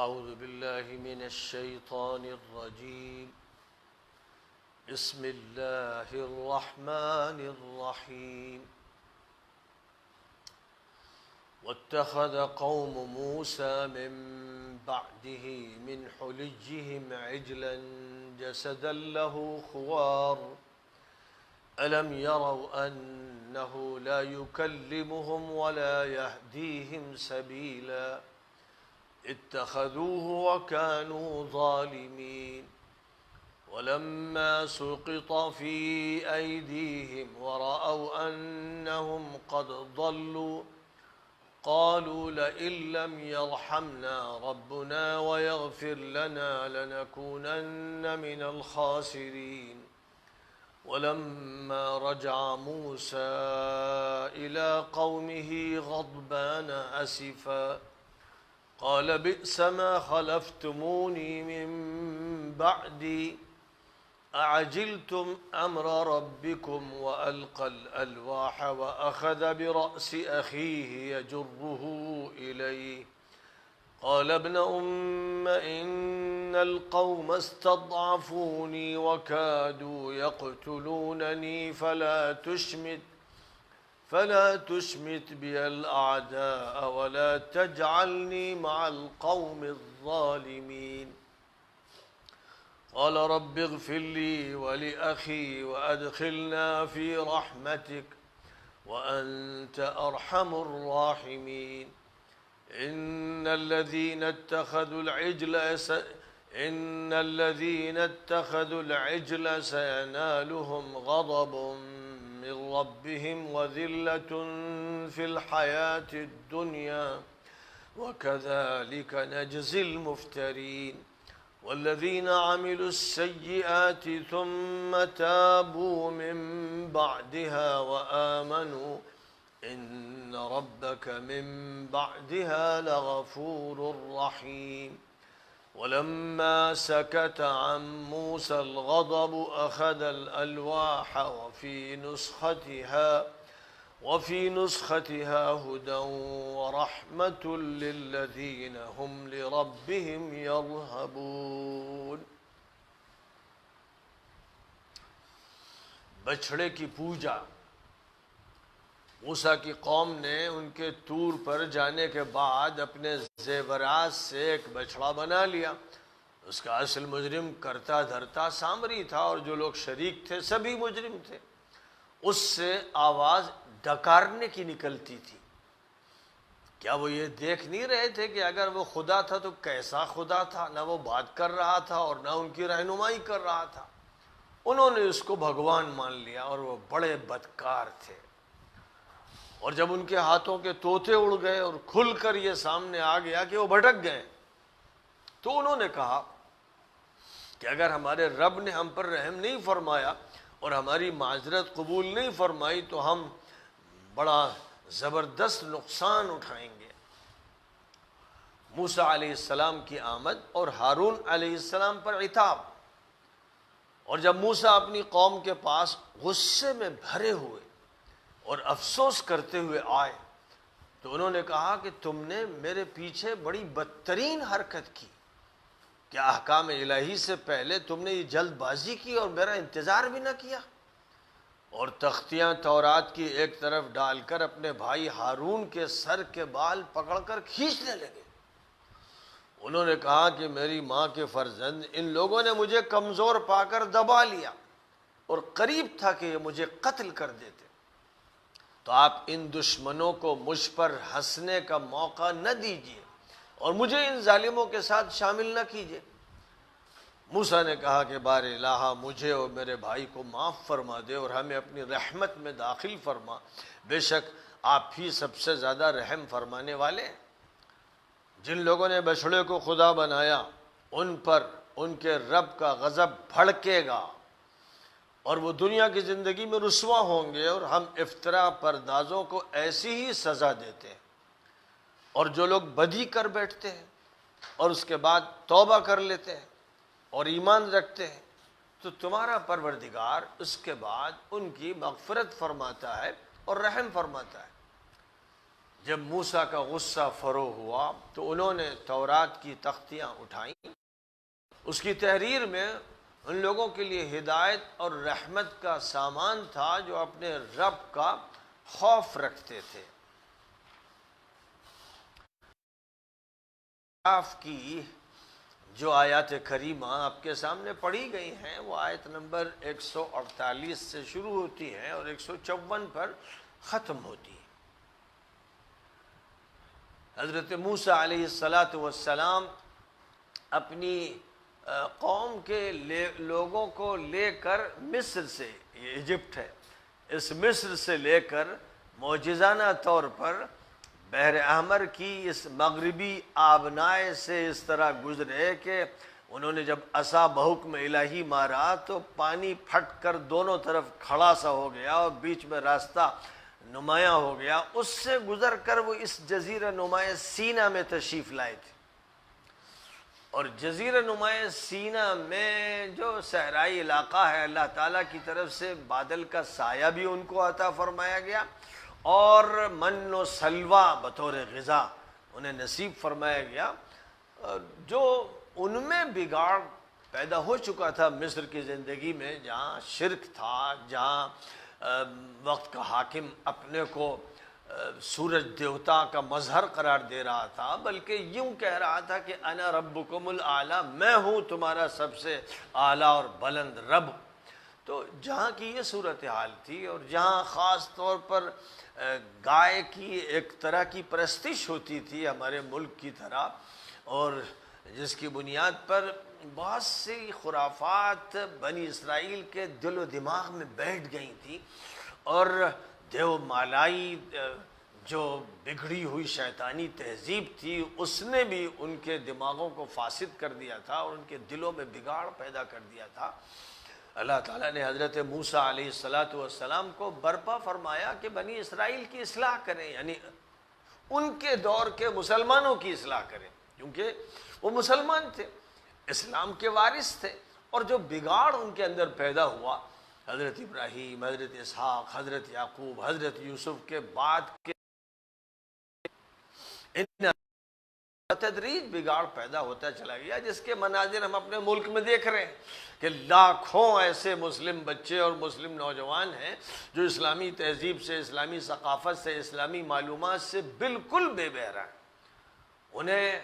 أعوذ بالله من الشيطان الرجيم بسم الله الرحمن الرحيم واتخذ قوم موسى من بعده من حليهم عجلا جسدا له خوار ألم يروا أنه لا يكلمهم ولا يهديهم سبيلا اتخذوه وكانوا ظالمين ولما سقط في أيديهم ورأوا أنهم قد ضلوا قالوا لئن لم يرحمنا ربنا ويغفر لنا لنكونن من الخاسرين ولما رجع موسى إلى قومه غضبان أسفا قال بئس ما خلفتموني من بعدي أعجلتم أمر ربكم وألقى الألواح وأخذ برأس أخيه يجره إليه قال ابن أم إن القوم استضعفوني وكادوا يقتلونني فلا تشمت بي الأعداء ولا تجعلني مع القوم الظالمين قال رب اغفر لي ولأخي وأدخلنا في رحمتك وأنت أرحم الراحمين إن الذين اتخذوا العجل سينالهم غضب من ربهم وذلة في الحياة الدنيا وكذلك نجزي المفترين والذين عملوا السيئات ثم تابوا من بعدها وآمنوا إن ربك من بعدها لغفور رحيم ولما سكت عن موسى الغضب أخذ الألواح وفي نسختها هدى ورحمة للذين هم لربهم يرهبون۔ بچھڑے کی پوجا موسیٰ کی قوم نے ان کے طور پر جانے کے بعد اپنے زیورات سے ایک بچڑا بنا لیا۔ اس کا اصل مجرم کرتا دھرتا سامری تھا اور جو لوگ شریک تھے سبھی مجرم تھے۔ اس سے آواز ڈکارنے کی نکلتی تھی۔ کیا وہ یہ دیکھ نہیں رہے تھے کہ اگر وہ خدا تھا تو کیسا خدا تھا؟ نہ وہ بات کر رہا تھا اور نہ ان کی رہنمائی کر رہا تھا۔ انہوں نے اس کو بھگوان مان لیا اور وہ بڑے بدکار تھے۔ اور جب ان کے ہاتھوں کے طوطے اڑ گئے اور کھل کر یہ سامنے آ گیا کہ وہ بھٹک گئے، تو انہوں نے کہا کہ اگر ہمارے رب نے ہم پر رحم نہیں فرمایا اور ہماری معذرت قبول نہیں فرمائی تو ہم بڑا زبردست نقصان اٹھائیں گے۔ موسیٰ علیہ السلام کی آمد اور ہارون علیہ السلام پر عتاب۔ اور جب موسیٰ اپنی قوم کے پاس غصے میں بھرے ہوئے اور افسوس کرتے ہوئے آئے تو انہوں نے کہا کہ تم نے میرے پیچھے بڑی بدترین حرکت کی۔ کیا احکام الہی سے پہلے تم نے یہ جلد بازی کی اور میرا انتظار بھی نہ کیا؟ اور تختیاں تورات کی ایک طرف ڈال کر اپنے بھائی ہارون کے سر کے بال پکڑ کر کھینچنے لگے۔ انہوں نے کہا کہ میری ماں کے فرزند، ان لوگوں نے مجھے کمزور پا کر دبا لیا اور قریب تھا کہ یہ مجھے قتل کر دیتے، تو آپ ان دشمنوں کو مجھ پر ہنسنے کا موقع نہ دیجیے اور مجھے ان ظالموں کے ساتھ شامل نہ کیجیے۔ موسیٰ نے کہا کہ بار الہ مجھے اور میرے بھائی کو معاف فرما دے اور ہمیں اپنی رحمت میں داخل فرما، بے شک آپ ہی سب سے زیادہ رحم فرمانے والے ہیں۔ جن لوگوں نے بچھڑے کو خدا بنایا ان پر ان کے رب کا غضب بھڑکے گا اور وہ دنیا کی زندگی میں رسوا ہوں گے، اور ہم افترا پردازوں کو ایسی ہی سزا دیتے ہیں۔ اور جو لوگ بدی کر بیٹھتے ہیں اور اس کے بعد توبہ کر لیتے ہیں اور ایمان رکھتے ہیں تو تمہارا پروردگار اس کے بعد ان کی مغفرت فرماتا ہے اور رحم فرماتا ہے۔ جب موسیٰ کا غصہ فرو ہوا تو انہوں نے تورات کی تختیاں اٹھائیں۔ اس کی تحریر میں ان لوگوں کے لیے ہدایت اور رحمت کا سامان تھا جو اپنے رب کا خوف رکھتے تھے۔ کی جو آیات کریمہ آپ کے سامنے پڑھی گئی ہیں وہ آیت نمبر 148 سے شروع ہوتی ہے اور 154 پر ختم ہوتی ہے۔ حضرت موسیٰ علیہ السلام اپنی قوم کے لوگوں کو لے کر مصر سے، یہ ایجپٹ ہے، اس مصر سے لے کر معجزانہ طور پر بحر احمر کی اس مغربی آبنائے سے اس طرح گزرے کہ انہوں نے جب عصا بحکم الہی مارا تو پانی پھٹ کر دونوں طرف کھڑا سا ہو گیا اور بیچ میں راستہ نمایاں ہو گیا۔ اس سے گزر کر وہ اس جزیرہ نمایاں سینا میں تشریف لائے تھے، اور جزیرہ نمایاں سینا میں جو صحرائی علاقہ ہے اللہ تعالیٰ کی طرف سے بادل کا سایہ بھی ان کو عطا فرمایا گیا اور من و سلوہ بطور غذا انہیں نصیب فرمایا گیا۔ جو ان میں بگاڑ پیدا ہو چکا تھا مصر کی زندگی میں، جہاں شرک تھا، جہاں وقت کا حاکم اپنے کو سورج دیوتا کا مظہر قرار دے رہا تھا، بلکہ یوں کہہ رہا تھا کہ انا ربکم الاعلی، میں ہوں تمہارا سب سے اعلیٰ اور بلند رب۔ تو جہاں کی یہ صورتحال تھی، اور جہاں خاص طور پر گائے کی ایک طرح کی پرستش ہوتی تھی ہمارے ملک کی طرح، اور جس کی بنیاد پر بہت سی خرافات بنی اسرائیل کے دل و دماغ میں بیٹھ گئی تھی، اور دیو مالائی جو بگڑی ہوئی شیطانی تہذیب تھی اس نے بھی ان کے دماغوں کو فاسد کر دیا تھا اور ان کے دلوں میں بگاڑ پیدا کر دیا تھا۔ اللہ تعالیٰ نے حضرت موسیٰ علیہ السلام کو برپا فرمایا کہ بنی اسرائیل کی اصلاح کریں، یعنی ان کے دور کے مسلمانوں کی اصلاح کریں، کیونکہ وہ مسلمان تھے، اسلام کے وارث تھے، اور جو بگاڑ ان کے اندر پیدا ہوا، حضرت ابراہیم، حضرت اسحاق، حضرت یعقوب، حضرت یوسف کے بعد کے تدریج بگاڑ پیدا ہوتا چلا گیا، جس کے مناظر ہم اپنے ملک میں دیکھ رہے ہیں کہ لاکھوں ایسے مسلم بچے اور مسلم نوجوان ہیں جو اسلامی تہذیب سے، اسلامی ثقافت سے، اسلامی معلومات سے بالکل بے بہرا ہیں۔ انہیں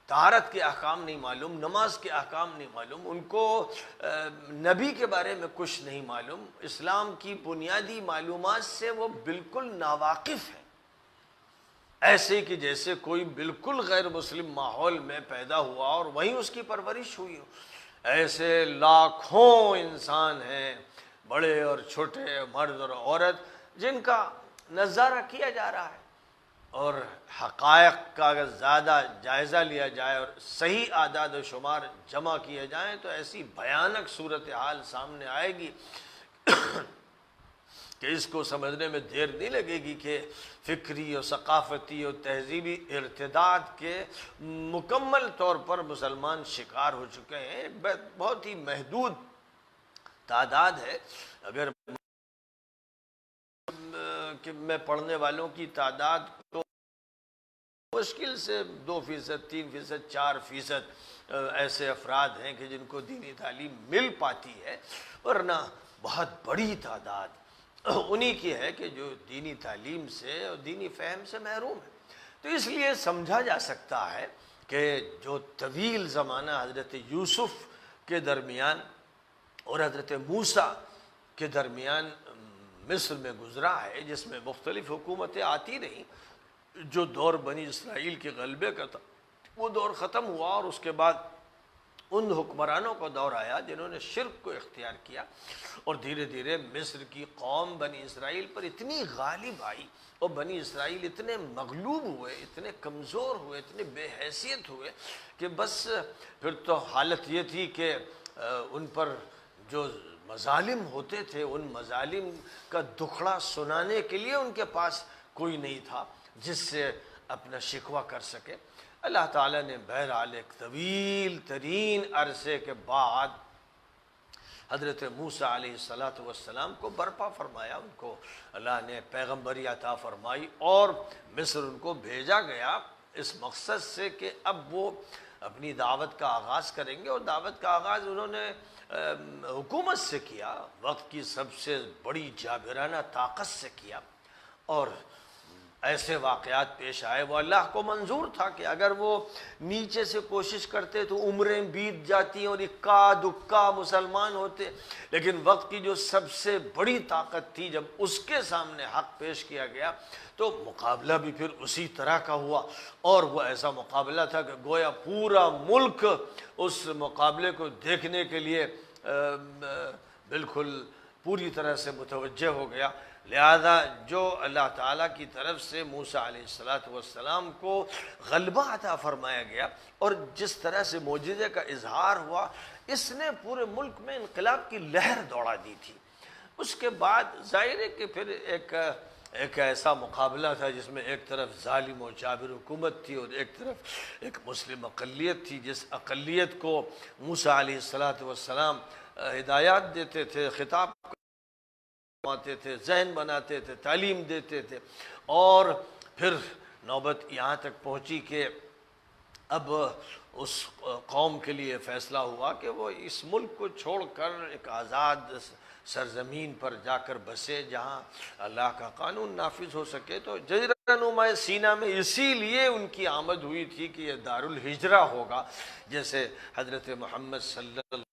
طہارت کے احکام نہیں معلوم، نماز کے احکام نہیں معلوم، ان کو نبی کے بارے میں کچھ نہیں معلوم، اسلام کی بنیادی معلومات سے وہ بالکل ناواقف ہیں، ایسے کہ جیسے کوئی بالکل غیر مسلم ماحول میں پیدا ہوا اور وہیں اس کی پرورش ہوئی ہو۔ ایسے لاکھوں انسان ہیں، بڑے اور چھوٹے، مرد اور عورت، جن کا نظارہ کیا جا رہا ہے، اور حقائق کا اگر زیادہ جائزہ لیا جائے اور صحیح اعداد و شمار جمع کیے جائیں تو ایسی بھیانک صورتحال سامنے آئے گی کہ اس کو سمجھنے میں دیر نہیں لگے گی کہ فکری اور ثقافتی اور تہذیبی ارتداد کے مکمل طور پر مسلمان شکار ہو چکے ہیں۔ ایک بہت ہی محدود تعداد ہے، اگر کہ میں پڑھنے والوں کی تعداد کو مشکل سے 2%، 3%، 4% ایسے افراد ہیں کہ جن کو دینی تعلیم مل پاتی ہے، ورنہ بہت بڑی تعداد انہی کی ہے کہ جو دینی تعلیم سے اور دینی فہم سے محروم ہے۔ تو اس لیے سمجھا جا سکتا ہے کہ جو طویل زمانہ حضرت یوسف کے درمیان اور حضرت موسیٰ کے درمیان مصر میں گزرا ہے، جس میں مختلف حکومتیں آتی رہیں، جو دور بنی اسرائیل کے غلبے کا تھا وہ دور ختم ہوا، اور اس کے بعد ان حکمرانوں کا دور آیا جنہوں نے شرک کو اختیار کیا، اور دھیرے دھیرے مصر کی قوم بنی اسرائیل پر اتنی غالب آئی، اور بنی اسرائیل اتنے مغلوب ہوئے، اتنے کمزور ہوئے، اتنے بے حیثیت ہوئے کہ بس پھر تو حالت یہ تھی کہ ان پر جو مظالم ہوتے تھے ان مظالم کا دکھڑا سنانے کے لیے ان کے پاس کوئی نہیں تھا جس سے اپنا شکوہ کر سکے۔ اللہ تعالیٰ نے بہرحال ایک طویل ترین عرصے کے بعد حضرت موسیٰ علیہ السلام کو برپا فرمایا، ان کو اللہ نے پیغمبری عطا فرمائی اور مصر ان کو بھیجا گیا اس مقصد سے کہ اب وہ اپنی دعوت کا آغاز کریں گے، اور دعوت کا آغاز انہوں نے حکومت سے کیا، وقت کی سب سے بڑی جابرانہ طاقت سے کیا، اور ایسے واقعات پیش آئے وہ اللہ کو منظور تھا کہ اگر وہ نیچے سے کوشش کرتے تو عمریں بیت جاتی اور اکا دکا مسلمان ہوتے، لیکن وقت کی جو سب سے بڑی طاقت تھی جب اس کے سامنے حق پیش کیا گیا تو مقابلہ بھی پھر اسی طرح کا ہوا، اور وہ ایسا مقابلہ تھا کہ گویا پورا ملک اس مقابلے کو دیکھنے کے لیے بالکل پوری طرح سے متوجہ ہو گیا۔ لہذا جو اللہ تعالیٰ کی طرف سے موسیٰ علیہ السلام کو غلبہ عطا فرمایا گیا اور جس طرح سے معجزے کا اظہار ہوا، اس نے پورے ملک میں انقلاب کی لہر دوڑا دی تھی۔ اس کے بعد ظاہر ہے کہ پھر ایک ایسا مقابلہ تھا جس میں ایک طرف ظالم و جابر حکومت تھی اور ایک طرف ایک مسلم اقلیت تھی، جس اقلیت کو موسیٰ علیہ السلام ہدایات دیتے تھے، خطاب بناتے تھے، ذہن بناتے تھے، تعلیم دیتے تھے، اور پھر نوبت یہاں تک پہنچی کہ اب اس قوم کے لیے فیصلہ ہوا کہ وہ اس ملک کو چھوڑ کر ایک آزاد سرزمین پر جا کر بسے جہاں اللہ کا قانون نافذ ہو سکے۔ تو جزیرہ نما سینا میں اسی لیے ان کی آمد ہوئی تھی کہ یہ دارالہجرہ ہوگا، جیسے حضرت محمد صلی اللہ علیہ وسلم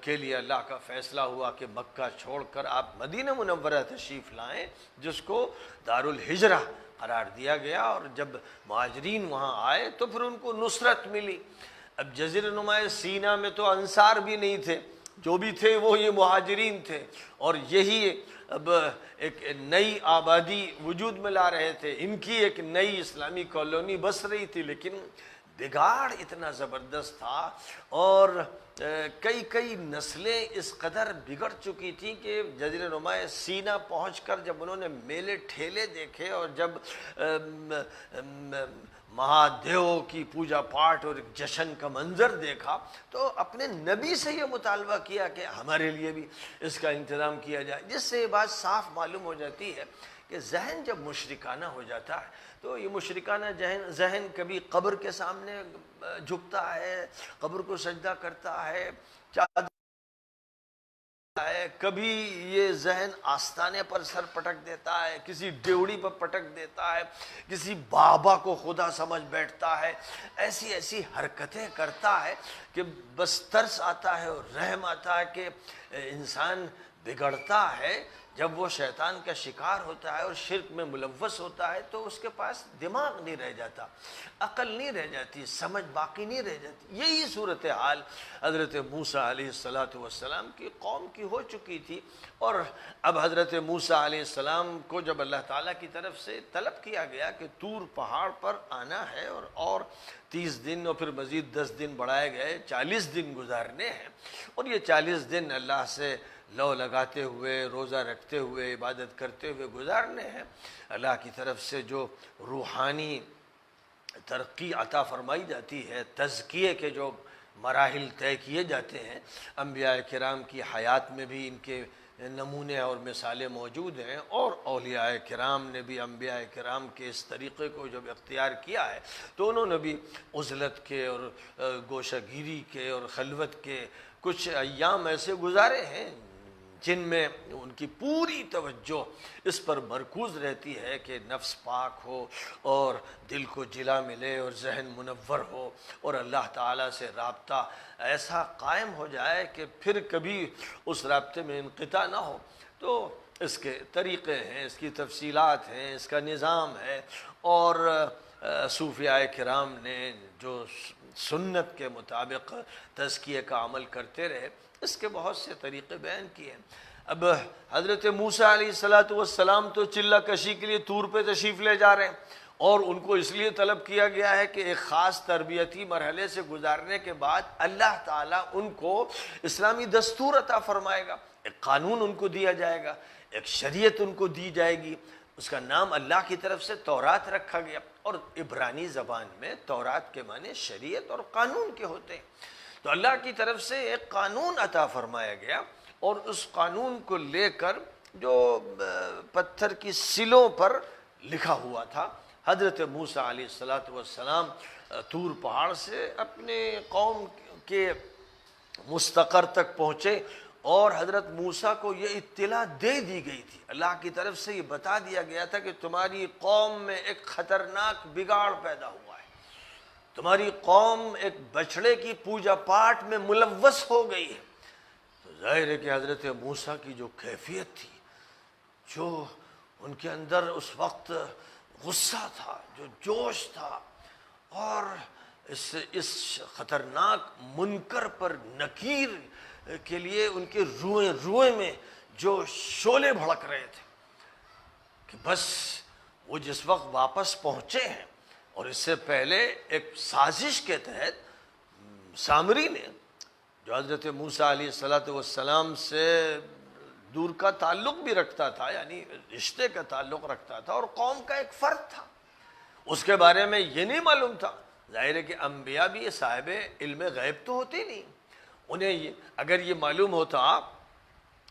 کے لیے اللہ کا فیصلہ ہوا کہ مکہ چھوڑ کر آپ مدینہ منورہ تشریف لائیں، جس کو دارالہجرہ قرار دیا گیا، اور جب مہاجرین وہاں آئے تو پھر ان کو نصرت ملی۔ اب جزیرہ نما سینا میں تو انصار بھی نہیں تھے، جو بھی تھے وہ یہ مہاجرین تھے، اور یہی اب ایک نئی آبادی وجود میں لا رہے تھے، ان کی ایک نئی اسلامی کالونی بس رہی تھی، لیکن بگاڑ اتنا زبردست تھا اور کئی نسلیں اس قدر بگڑ چکی تھیں کہ جزیرہ نما سینا پہنچ کر جب انہوں نے میلے ٹھیلے دیکھے اور جب مہادیو کی پوجا پاٹ اور ایک جشن کا منظر دیکھا تو اپنے نبی سے یہ مطالبہ کیا کہ ہمارے لیے بھی اس کا انتظام کیا جائے، جس سے یہ بات صاف معلوم ہو جاتی ہے کہ ذہن جب مشرکانہ ہو جاتا ہے تو یہ مشرکانہ ذہن کبھی قبر کے سامنے جھکتا ہے، قبر کو سجدہ کرتا ہے، چادر ہے، کبھی یہ ذہن آستانے پر سر پٹک دیتا ہے، کسی ڈیوڑی پر پٹک دیتا ہے، کسی بابا کو خدا سمجھ بیٹھتا ہے، ایسی حرکتیں کرتا ہے کہ بس ترس آتا ہے اور رحم آتا ہے کہ انسان بگڑتا ہے جب وہ شیطان کا شکار ہوتا ہے اور شرک میں ملوث ہوتا ہے تو اس کے پاس دماغ نہیں رہ جاتا، عقل نہیں رہ جاتی، سمجھ باقی نہیں رہ جاتی۔ یہی صورتحال حضرت موسیٰ علیہ السلام کی قوم کی ہو چکی تھی، اور اب حضرت موسیٰ علیہ السلام کو جب اللہ تعالیٰ کی طرف سے طلب کیا گیا کہ طور پہاڑ پر آنا ہے اور 30 دن اور پھر مزید 10 دن بڑھائے گئے، 40 دن گزارنے ہیں، اور یہ 40 دن اللہ سے لو لگاتے ہوئے، روزہ رکھتے ہوئے، عبادت کرتے ہوئے گزارنے ہیں۔ اللہ کی طرف سے جو روحانی ترقی عطا فرمائی جاتی ہے، تزکیے کے جو مراحل طے کیے جاتے ہیں، انبیاء کرام کی حیات میں بھی ان کے نمونے اور مثالیں موجود ہیں، اور اولیاء کرام نے بھی انبیاء کرام کے اس طریقے کو جب اختیار کیا ہے تو انہوں نے بھی عزلت کے اور گوشہ گیری کے اور خلوت کے کچھ ایام ایسے گزارے ہیں جن میں ان کی پوری توجہ اس پر مرکوز رہتی ہے کہ نفس پاک ہو اور دل کو جلا ملے اور ذہن منور ہو اور اللہ تعالیٰ سے رابطہ ایسا قائم ہو جائے کہ پھر کبھی اس رابطے میں انقطاع نہ ہو۔ تو اس کے طریقے ہیں، اس کی تفصیلات ہیں، اس کا نظام ہے، اور صوفیاء کرام نے جو سنت کے مطابق تزکیے کا عمل کرتے رہے، اس کے بہت سے طریقے بیان کیے ہیں۔ اب حضرت موسیٰ علیہ السلام تو چلہ کشی کے لیے طور پہ تشریف لے جا رہے ہیں، اور ان کو اس لیے طلب کیا گیا ہے کہ ایک خاص تربیتی مرحلے سے گزارنے کے بعد اللہ تعالیٰ ان کو اسلامی دستور عطا فرمائے گا، ایک قانون ان کو دیا جائے گا، ایک شریعت ان کو دی جائے گی، اس کا نام اللہ کی طرف سے تورات رکھا گیا، اور عبرانی زبان میں تورات کے معنی شریعت اور قانون کے ہوتے ہیں۔ تو اللہ کی طرف سے ایک قانون عطا فرمایا گیا، اور اس قانون کو لے کر جو پتھر کی سلوں پر لکھا ہوا تھا، حضرت موسیٰ علیہ السلام طور پہاڑ سے اپنے قوم کے مستقر تک پہنچے، اور حضرت موسیٰ کو یہ اطلاع دے دی گئی تھی، اللہ کی طرف سے یہ بتا دیا گیا تھا کہ تمہاری قوم میں ایک خطرناک بگاڑ پیدا ہوا ہے، تمہاری قوم ایک بچڑے کی پوجا پاٹ میں ملوث ہو گئی ہے۔ تو ظاہر ہے کہ حضرت موسیٰ کی جو کیفیت تھی، جو ان کے اندر اس وقت غصہ تھا، جو جوش تھا، اور اس خطرناک منکر پر نکیر کے لیے ان کے روئے میں جو شعلے بھڑک رہے تھے کہ بس وہ جس وقت واپس پہنچے ہیں، اور اس سے پہلے ایک سازش کے تحت سامری نے، جو حضرت موسیٰ علیہ السلام سے دور کا تعلق بھی رکھتا تھا، یعنی رشتے کا تعلق رکھتا تھا اور قوم کا ایک فرد تھا، اس کے بارے میں یہ نہیں معلوم تھا۔ ظاہر ہے کہ انبیاء بھی صاحب علم غیب تو ہوتے نہیں، انہیں اگر یہ معلوم ہوتا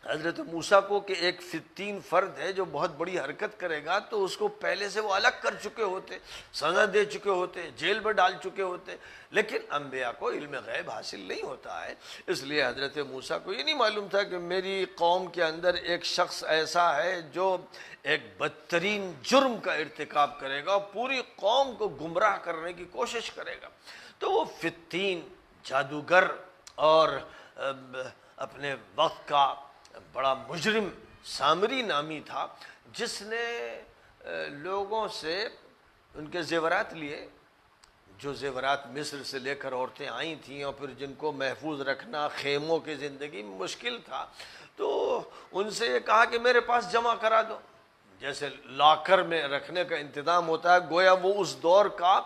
حضرت موسیٰ کو کہ ایک فتین فرد ہے جو بہت بڑی حرکت کرے گا، تو اس کو پہلے سے وہ الگ کر چکے ہوتے، سزا دے چکے ہوتے، جیل میں ڈال چکے ہوتے، لیکن انبیاء کو علم غیب حاصل نہیں ہوتا ہے، اس لیے حضرت موسیٰ کو یہ نہیں معلوم تھا کہ میری قوم کے اندر ایک شخص ایسا ہے جو ایک بدترین جرم کا ارتکاب کرے گا اور پوری قوم کو گمراہ کرنے کی کوشش کرے گا۔ تو وہ فتین جادوگر اور اپنے وقت کا بڑا مجرم سامری نامی تھا، جس نے لوگوں سے ان کے زیورات لیے، جو زیورات مصر سے لے کر عورتیں آئی تھیں اور پھر جن کو محفوظ رکھنا خیموں کی زندگی میں مشکل تھا، تو ان سے یہ کہا کہ میرے پاس جمع کرا دو، جیسے لاکر میں رکھنے کا انتظام ہوتا ہے، گویا وہ اس دور کا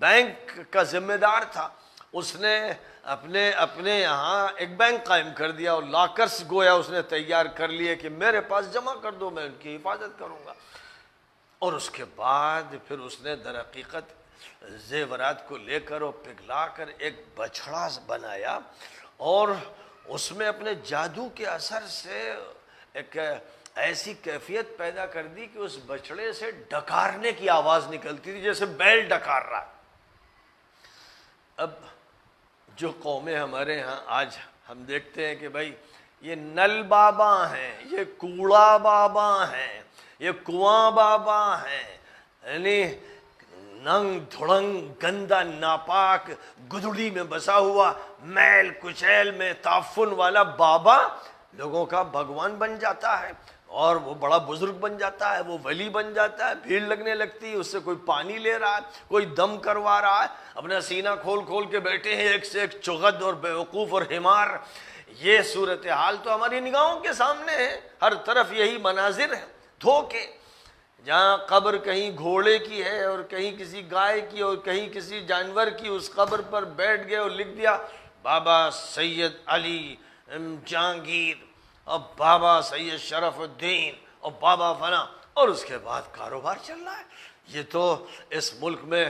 بینک کا ذمہ دار تھا، اس نے اپنے یہاں ایک بینک قائم کر دیا اور لاکرز گویا اس نے تیار کر لیے کہ میرے پاس جمع کر دو، میں ان کی حفاظت کروں گا۔ اور اس کے بعد پھر اس نے در حقیقت زیورات کو لے کر اور پگھلا کر ایک بچھڑا بنایا، اور اس میں اپنے جادو کے اثر سے ایک ایسی کیفیت پیدا کر دی کہ اس بچڑے سے ڈکارنے کی آواز نکلتی تھی، جیسے بیل ڈکار رہا۔ اب جو قومیں ہمارے ہاں آج ہم دیکھتے ہیں کہ بھائی یہ نل بابا ہیں، یہ کوڑا بابا ہیں، یہ کنواں بابا ہیں، یعنی ننگ دھڑنگ گندا ناپاک گدڑی میں بسا ہوا میل کچیل میں تعفن والا بابا لوگوں کا بھگوان بن جاتا ہے، اور وہ بڑا بزرگ بن جاتا ہے، وہ ولی بن جاتا ہے، بھیڑ لگنے لگتی ہے، اس سے کوئی پانی لے رہا ہے، کوئی دم کروا رہا ہے، اپنا سینہ کھول کھول کے بیٹھے ہیں ایک سے ایک چغد اور بیوقوف اور حمار۔ یہ صورتحال تو ہماری نگاہوں کے سامنے ہے، ہر طرف یہی مناظر ہیں دھوکے، جہاں قبر کہیں گھوڑے کی ہے اور کہیں کسی گائے کی اور کہیں کسی جانور کی، اس قبر پر بیٹھ گئے اور لکھ دیا بابا سید علی جہانگیر اور بابا سید شرف الدین اور بابا فلاں، اور اس کے بعد کاروبار چل رہا ہے۔ یہ تو اس ملک میں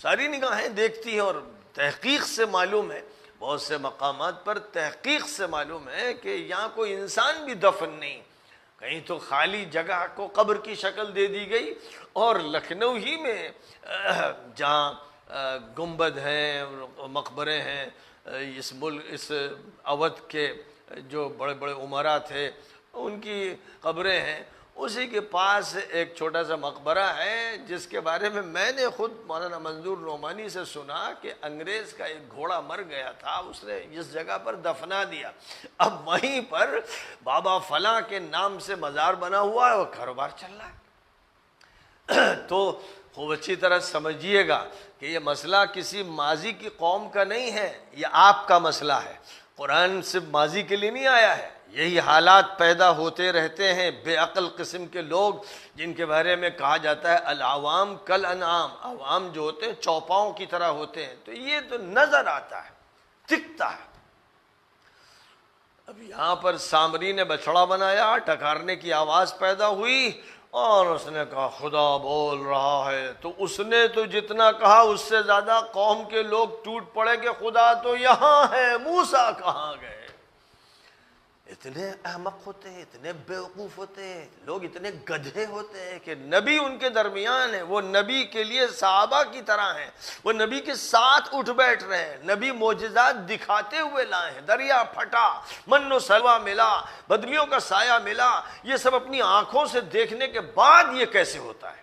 ساری نگاہیں دیکھتی ہیں، اور تحقیق سے معلوم ہے، بہت سے مقامات پر تحقیق سے معلوم ہے کہ یہاں کوئی انسان بھی دفن نہیں، کہیں تو خالی جگہ کو قبر کی شکل دے دی گئی، اور لکھنؤ ہی میں جہاں گنبد ہیں، مقبرے ہیں، اس اودھ کے جو بڑے بڑے امراء تھے ان کی قبریں ہیں، اسی کے پاس ایک چھوٹا سا مقبرہ ہے جس کے بارے میں نے خود مولانا منظور نعمانی سے سنا کہ انگریز کا ایک گھوڑا مر گیا تھا، اس نے اس جگہ پر دفنا دیا، اب وہیں پر بابا فلاں کے نام سے مزار بنا ہوا ہے اور کاروبار چل رہا ہے۔ تو خوب اچھی طرح سمجھیے گا کہ یہ مسئلہ کسی ماضی کی قوم کا نہیں ہے، یہ آپ کا مسئلہ ہے، قرآن صرف ماضی کے لیے نہیں آیا ہے، یہی حالات پیدا ہوتے رہتے ہیں، بے عقل قسم کے لوگ جن کے بارے میں کہا جاتا ہے العوام کل انعام، عوام جو ہوتے ہیں چوپاؤں کی طرح ہوتے ہیں، تو یہ تو نظر آتا ہے، دکھتا ہے۔ اب یہاں پر سامری نے بچڑا بنایا، ٹکارنے کی آواز پیدا ہوئی، اور اس نے کہا خدا بول رہا ہے، تو اس نے تو جتنا کہا اس سے زیادہ قوم کے لوگ ٹوٹ پڑے کہ خدا تو یہاں ہے، موسیٰ کہاں گئے؟ اتنے احمق ہوتے ہیں، اتنے بیوقوف ہوتے ہیں لوگ، اتنے گدھے ہوتے ہیں کہ نبی ان کے درمیان ہے، وہ نبی کے لیے صحابہ کی طرح ہیں، وہ نبی کے ساتھ اٹھ بیٹھ رہے ہیں، نبی معجزات دکھاتے ہوئے لائے ہیں، دریا پھٹا، من و سلوہ ملا، بدمیوں کا سایہ ملا، یہ سب اپنی آنکھوں سے دیکھنے کے بعد یہ کیسے ہوتا ہے؟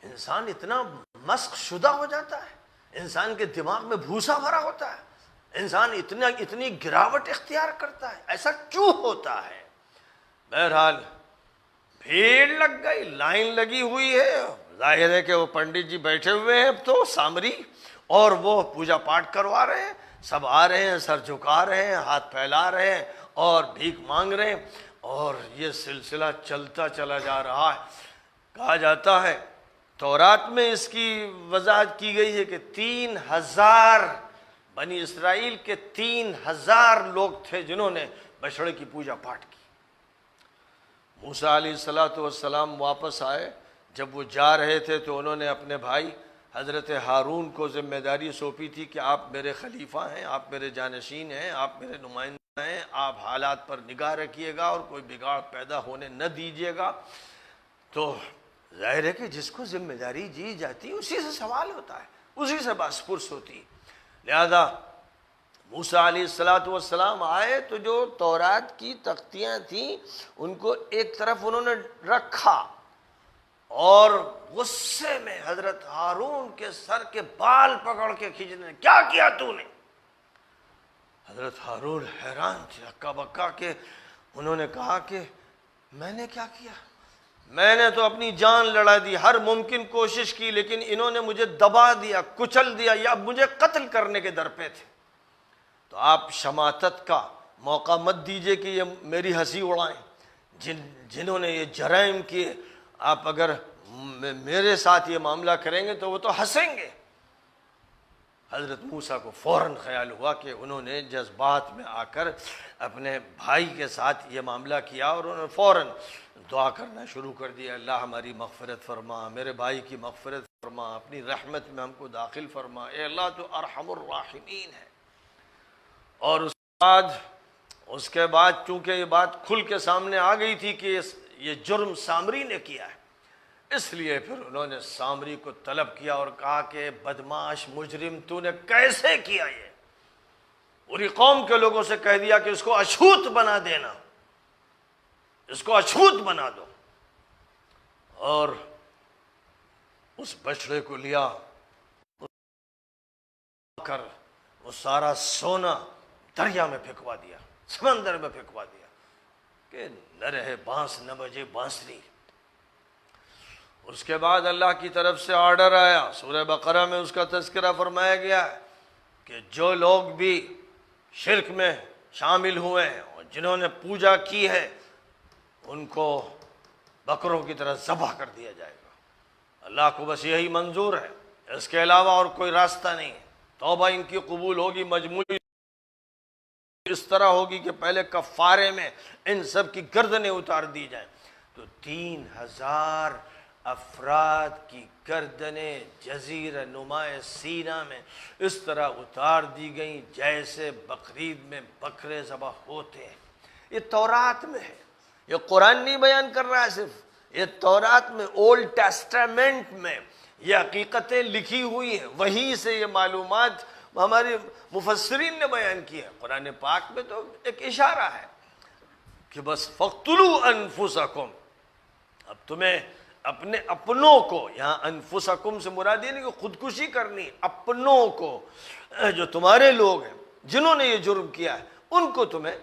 انسان اتنا مسخ شدہ ہو جاتا ہے، انسان کے دماغ میں بھوسا بھرا ہوتا ہے، انسان اتنی گراوٹ اختیار کرتا ہے، ایسا کیوں ہوتا ہے؟ بہرحال بھیڑ لگ گئی، لائن لگی ہوئی ہے، ظاہر ہے کہ وہ پنڈت جی بیٹھے ہوئے ہیں اب تو سامری، اور وہ پوجا پاٹ کروا رہے ہیں، سب آ رہے ہیں، سر جھکا رہے ہیں، ہاتھ پھیلا رہے ہیں اور بھیک مانگ رہے ہیں، اور یہ سلسلہ چلتا چلا جا رہا ہے۔ کہا جاتا ہے تورات میں اس کی وضاحت کی گئی ہے کہ 3000 بنی اسرائیل کے 3000 لوگ تھے جنہوں نے بچڑے کی پوجا پاٹ کی۔ موسیٰ علیہ السلام واپس آئے، جب وہ جا رہے تھے تو انہوں نے اپنے بھائی حضرت ہارون کو ذمہ داری سونپی تھی کہ آپ میرے خلیفہ ہیں، آپ میرے جانشین ہیں، آپ میرے نمائندہ ہیں، آپ حالات پر نگاہ رکھیے گا اور کوئی بگاڑ پیدا ہونے نہ دیجیے گا۔ تو ظاہر ہے کہ جس کو ذمہ داری دی جاتی ہے اسی سے سوال ہوتا ہے، اسی سے باس پرس ہوتی ہے۔ لہذا موسیٰ علیہ السلام آئے تو جو تورات کی تختیاں تھیں ان کو ایک طرف انہوں نے رکھا، اور غصے میں حضرت ہارون کے سر کے بال پکڑ کے کھینچنے، کیا کیا تو نے؟ حضرت ہارون حیران تھے، ہکا بکا کہ انہوں نے کہا کہ میں نے کیا کیا؟ میں نے تو اپنی جان لڑا دی، ہر ممکن کوشش کی، لیکن انہوں نے مجھے دبا دیا، کچل دیا، یا مجھے قتل کرنے کے در پہ تھے۔ تو آپ شماتت کا موقع مت دیجئے کہ یہ میری ہنسی اڑائیں، جنہوں نے یہ جرائم کیے، آپ اگر میرے ساتھ یہ معاملہ کریں گے تو وہ تو ہنسیں گے۔ حضرت موسیٰ کو فوراً خیال ہوا کہ انہوں نے جذبات میں آ کر اپنے بھائی کے ساتھ یہ معاملہ کیا، اور انہوں نے فوراً دعا کرنا شروع کر دیا، اللہ ہماری مغفرت فرما، میرے بھائی کی مغفرت فرما، اپنی رحمت میں ہم کو داخل فرما، اے اللہ تو ارحم الراحمین ہے۔ اور اس کے بعد چونکہ یہ بات کھل کے سامنے آ گئی تھی کہ یہ جرم سامری نے کیا ہے، اس لیے پھر انہوں نے سامری کو طلب کیا اور کہا کہ بدماش مجرم، تو نے کیسے کیا؟ یہ پوری قوم کے لوگوں سے کہہ دیا کہ اس کو اچھوت بنا دینا، اس کو اچھوت بنا دو، اور اس بچڑے کو لیا کر وہ سارا سونا دریا میں پھینکوا دیا، سمندر میں پھینکوا دیا کہ نہ رہے بانس نہ بجے بانسری۔ اس کے بعد اللہ کی طرف سے آرڈر آیا، سورہ بقرہ میں اس کا تذکرہ فرمایا گیا ہے کہ جو لوگ بھی شرک میں شامل ہوئے ہیں اور جنہوں نے پوجا کی ہے ان کو بکروں کی طرح ذبح کر دیا جائے گا۔ اللہ کو بس یہی منظور ہے، اس کے علاوہ اور کوئی راستہ نہیں ہے۔ توبہ ان کی قبول ہوگی، مجموعی اس طرح ہوگی کہ پہلے کفارے میں ان سب کی گردنیں اتار دی جائیں۔ تو 3000 افراد کی گردنیں جزیرہ نما سینا میں اس طرح اتار دی گئیں جیسے بقرعید میں بکرے ذبح ہوتے ہیں۔ یہ تورات میں ہے، یہ قرآن نہیں بیان کر رہا ہے، صرف یہ تورات میں، اولڈ ٹیسٹامنٹ میں یہ حقیقتیں لکھی ہوئی ہیں، وہیں سے یہ معلومات ہمارے مفسرین نے بیان کی ہے۔ قرآن پاک میں تو ایک اشارہ ہے کہ بس فَاقْتُلُوا أَنفُسَكُمْ، اب تمہیں اپنے اپنوں کو، یہاں انفسکم سے مراد یہ نہیں کہ خودکشی کرنی، اپنوں کو جو تمہارے لوگ ہیں جنہوں نے یہ جرم کیا ہے ان کو تمہیں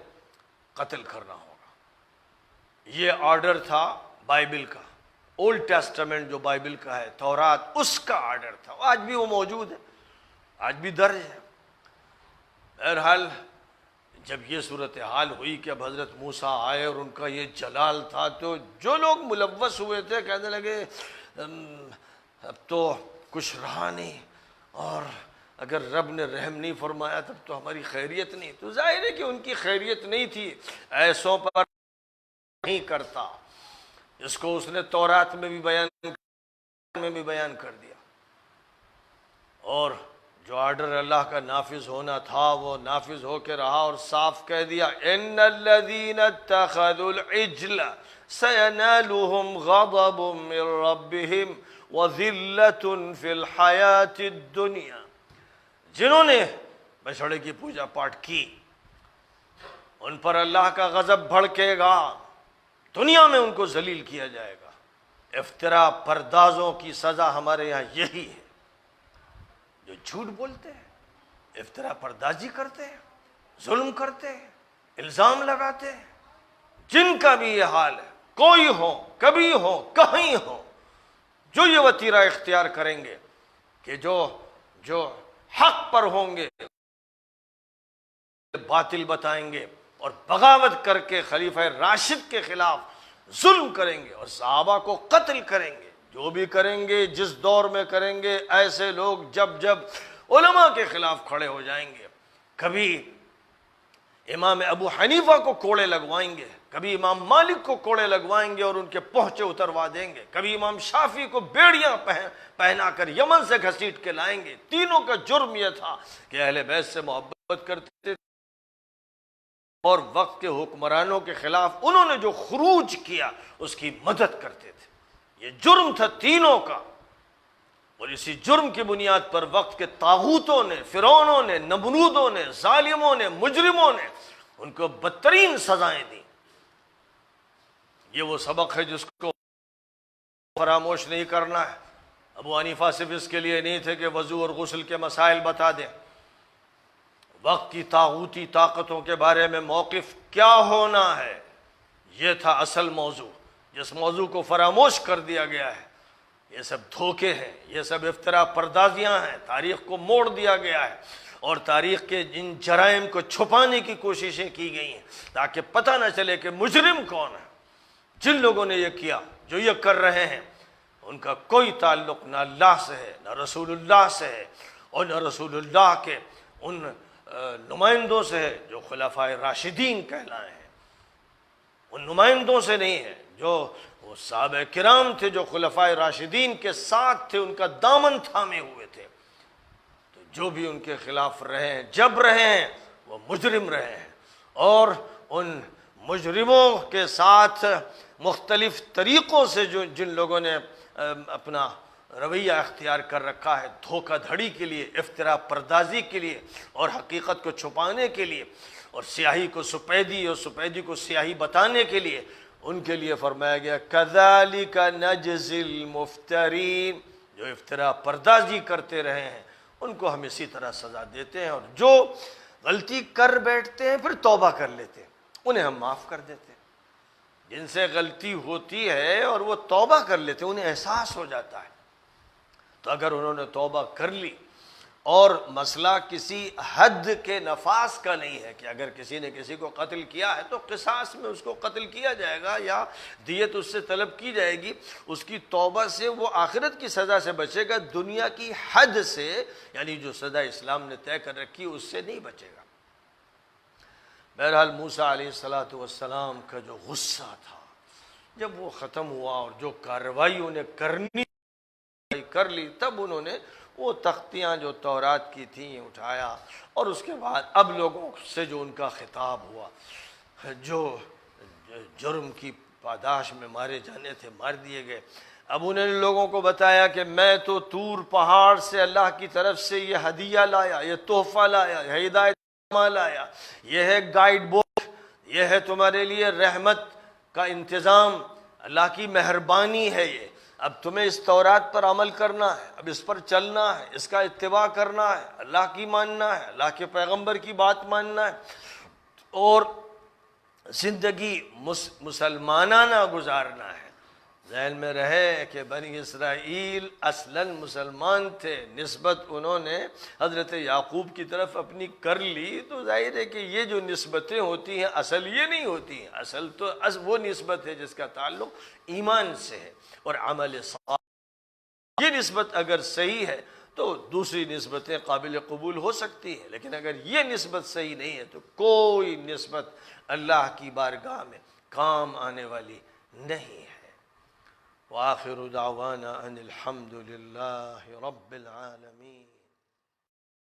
قتل کرنا ہوگا۔ یہ آرڈر تھا بائبل کا، اولڈ ٹیسٹمنٹ جو بائبل کا ہے، تورات، اس کا آرڈر تھا، آج بھی وہ موجود ہے، آج بھی درج ہے۔ بہرحال جب یہ صورتحال ہوئی کہ اب حضرت موسیٰ آئے اور ان کا یہ جلال تھا تو جو لوگ ملوث ہوئے تھے کہنے لگے اب تو کچھ رہا نہیں، اور اگر رب نے رحم نہیں فرمایا تب تو ہماری خیریت نہیں۔ تو ظاہر ہے کہ ان کی خیریت نہیں تھی، ایسوں پر نہیں کرتا، جس کو اس نے تورات میں بھی بیان کر دیا، اور جو آرڈر اللہ کا نافذ ہونا تھا وہ نافذ ہو کے رہا، اور صاف کہہ دیا ان الذین اتخذوا العجل سینالهم غضب من ربهم وذلۃ فی الحیاۃ الدنیا، جنہوں نے بچڑے کی پوجا پاٹ کی ان پر اللہ کا غضب بھڑکے گا، دنیا میں ان کو ذلیل کیا جائے گا۔ افترا پردازوں کی سزا ہمارے یہاں یہی ہے، جو جھوٹ بولتے ہیں، افترا پردازی کرتے ہیں، ظلم کرتے ہیں، الزام لگاتے ہیں، جن کا بھی یہ حال ہے، کوئی ہو، کبھی ہو، کہیں ہو، جو یہ وتیرہ اختیار کریں گے کہ جو حق پر ہوں گے باطل بتائیں گے اور بغاوت کر کے خلیفہ راشد کے خلاف ظلم کریں گے اور صحابہ کو قتل کریں گے، جو بھی کریں گے، جس دور میں کریں گے، ایسے لوگ جب علماء کے خلاف کھڑے ہو جائیں گے، کبھی امام ابو حنیفہ کو کوڑے لگوائیں گے، کبھی امام مالک کو کوڑے لگوائیں گے اور ان کے پہنچے اتروا دیں گے، کبھی امام شافعی کو بیڑیاں پہنا کر یمن سے گھسیٹ کے لائیں گے۔ تینوں کا جرم یہ تھا کہ اہل بیت سے محبت کرتے تھے اور وقت کے حکمرانوں کے خلاف انہوں نے جو خروج کیا اس کی مدد کرتے تھے۔ یہ جرم تھا تینوں کا، اور اسی جرم کی بنیاد پر وقت کے طاغوتوں نے، فرعونوں نے، نمرودوں نے، ظالموں نے، مجرموں نے ان کو بدترین سزائیں دیں۔ یہ وہ سبق ہے جس کو فراموش نہیں کرنا ہے۔ ابو حنیفہ صرف اس کے لیے نہیں تھے کہ وضو اور غسل کے مسائل بتا دیں، وقت کی طاغوتی طاقتوں کے بارے میں موقف کیا ہونا ہے، یہ تھا اصل موضوع، جس موضوع کو فراموش کر دیا گیا ہے۔ یہ سب دھوکے ہیں، یہ سب افترا پردازیاں ہیں، تاریخ کو موڑ دیا گیا ہے اور تاریخ کے جن جرائم کو چھپانے کی کوششیں کی گئی ہیں تاکہ پتہ نہ چلے کہ مجرم کون ہے۔ جن لوگوں نے یہ کیا، جو یہ کر رہے ہیں، ان کا کوئی تعلق نہ اللہ سے ہے، نہ رسول اللہ سے ہے، اور نہ رسول اللہ کے ان نمائندوں سے ہے جو خلفائے راشدین کہلائے ہیں، ان نمائندوں سے نہیں ہے جو وہ صحابہ کرام تھے جو خلفائے راشدین کے ساتھ تھے، ان کا دامن تھامے ہوئے تھے۔ تو جو بھی ان کے خلاف رہے ہیں، جب رہے ہیں، وہ مجرم رہے ہیں، اور ان مجرموں کے ساتھ مختلف طریقوں سے جن لوگوں نے اپنا رویہ اختیار کر رکھا ہے، دھوکہ دھڑی کے لیے، افترا پردازی کے لیے اور حقیقت کو چھپانے کے لیے، اور سیاہی کو سفیدی اور سفیدی کو سیاہی بتانے کے لیے، ان کے لیے فرمایا گیا کذالک نجزی المفترین، جو افترا پردازی کرتے رہے ہیں ان کو ہم اسی طرح سزا دیتے ہیں، اور جو غلطی کر بیٹھتے ہیں پھر توبہ کر لیتے ہیں انہیں ہم معاف کر دیتے ہیں۔ جن سے غلطی ہوتی ہے اور وہ توبہ کر لیتے ہیں، انہیں احساس ہو جاتا ہے، تو اگر انہوں نے توبہ کر لی، اور مسئلہ کسی حد کے نفاذ کا نہیں ہے کہ اگر کسی نے کسی کو قتل کیا ہے تو قصاص میں اس کو قتل کیا جائے گا یا دیت اس سے طلب کی جائے گی، اس کی توبہ سے وہ آخرت کی سزا سے بچے گا، دنیا کی حد سے، یعنی جو سزا اسلام نے طے کر رکھی اس سے نہیں بچے گا۔ بہرحال موسیٰ علیہ السلام کا جو غصہ تھا جب وہ ختم ہوا اور جو کارروائی انہیں کرنی کر لی، تب انہوں نے وہ تختیاں جو تورات کی تھیں اٹھایا، اور اس کے بعد اب لوگوں سے جو ان کا خطاب ہوا، جو جرم کی پاداش میں مارے جانے تھے مار دیے گئے۔ اب انہوں نے لوگوں کو بتایا کہ میں تو طور پہاڑ سے اللہ کی طرف سے یہ ہدیہ لایا، یہ تحفہ لایا، یہ ہدایت لایا، یہ ہے گائیڈ بک، یہ ہے تمہارے لیے رحمت کا انتظام، اللہ کی مہربانی ہے یہ۔ اب تمہیں اس تورات پر عمل کرنا ہے، اب اس پر چلنا ہے، اس کا اتباع کرنا ہے، اللہ کی ماننا ہے، اللہ کے پیغمبر کی بات ماننا ہے، اور زندگی مسلمانانہ گزارنا ہے۔ ذہن میں رہے کہ بنی اسرائیل اصلاً مسلمان تھے، نسبت انہوں نے حضرت یعقوب کی طرف اپنی کر لی، تو ظاہر ہے کہ یہ جو نسبتیں ہوتی ہیں اصل یہ نہیں ہوتی ہیں، اصل تو وہ نسبت ہے جس کا تعلق ایمان سے ہے اور عمل صالح۔ یہ نسبت اگر صحیح ہے تو دوسری نسبتیں قابل قبول ہو سکتی ہیں، لیکن اگر یہ نسبت صحیح نہیں ہے تو کوئی نسبت اللہ کی بارگاہ میں کام آنے والی نہیں ہے۔ وآخر دعوانا ان الحمد للہ رب العالمین۔